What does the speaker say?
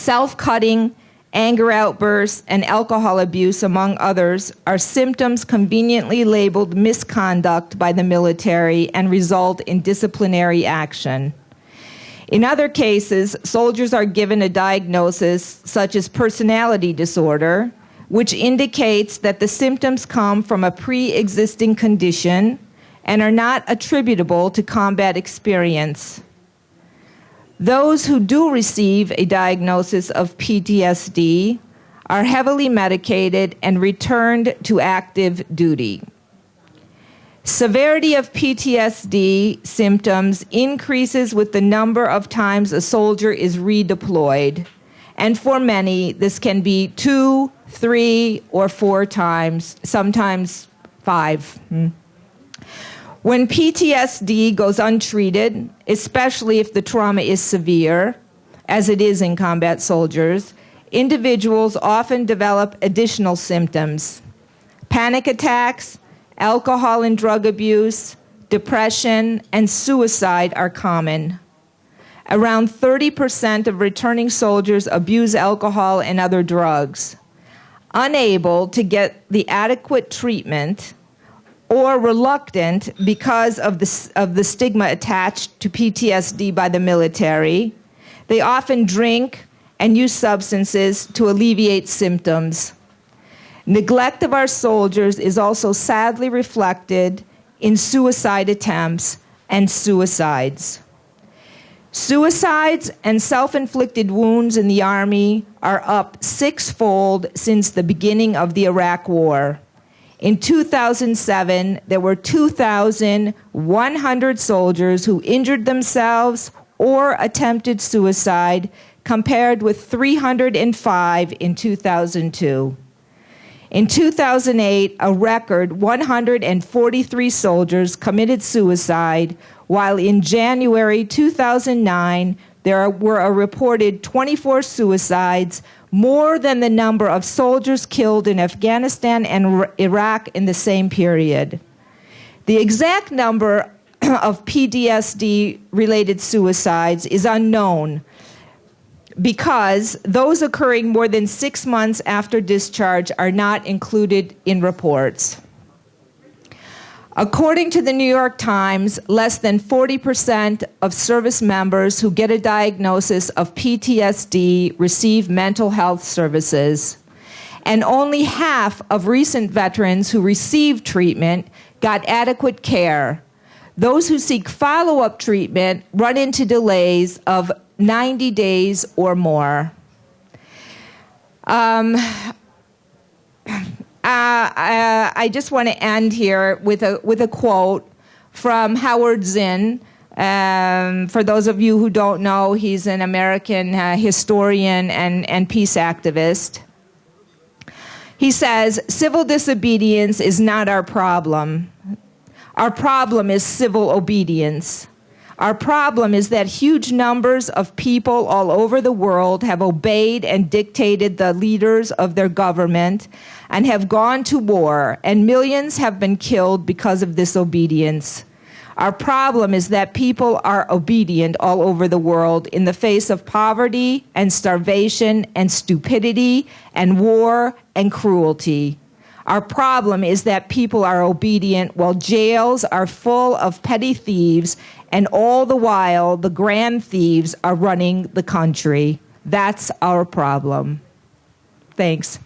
Self-cutting, anger outbursts, and alcohol abuse, among others, are symptoms conveniently labeled misconduct by the military and result in disciplinary action. In other cases, soldiers are given a diagnosis such as personality disorder, which indicates that the symptoms come from a pre-existing condition and are not attributable to combat experience. Those who do receive a diagnosis of PTSD are heavily medicated and returned to active duty. Severity of PTSD symptoms increases with the number of times a soldier is redeployed, and for many, this can be 2, 3, or 4 times, sometimes 5. When PTSD goes untreated, especially if the trauma is severe, as it is in combat soldiers, individuals often develop additional symptoms. Panic attacks, alcohol and drug abuse, depression, and suicide are common. Around 30% of returning soldiers abuse alcohol and other drugs. Unable to get the adequate treatment or reluctant because of the stigma attached to PTSD by the military, they often drink and use substances to alleviate symptoms. Neglect of our soldiers is also sadly reflected in suicide attempts and suicides. Suicides and self-inflicted wounds in the Army are up 6-fold since the beginning of the Iraq War. In 2007, there were 2,100 soldiers who injured themselves or attempted suicide, compared with 305 in 2002. In 2008, a record 143 soldiers committed suicide, while in January 2009, there were a reported 24 suicides, more than the number of soldiers killed in Afghanistan and Iraq in the same period. The exact number of PTSD-related suicides is unknown, because those occurring more than 6 months after discharge are not included in reports. According to the New York Times, less than 40% of service members who get a diagnosis of PTSD receive mental health services, and only half of recent veterans who received treatment got adequate care. Those who seek follow-up treatment run into delays of 90 days or more. I just want to end here with a quote from Howard Zinn. For those of you who don't know, he's an American historian and peace activist. He says, "Civil disobedience is not our problem. Our problem is civil obedience. Our problem is that huge numbers of people all over the world have obeyed and dictated the leaders of their government and have gone to war, and millions have been killed because of this obedience. Our problem is that people are obedient all over the world in the face of poverty and starvation and stupidity and war and cruelty. Our problem is that people are obedient while jails are full of petty thieves, and all the while the grand thieves are running the country. That's our problem." Thanks.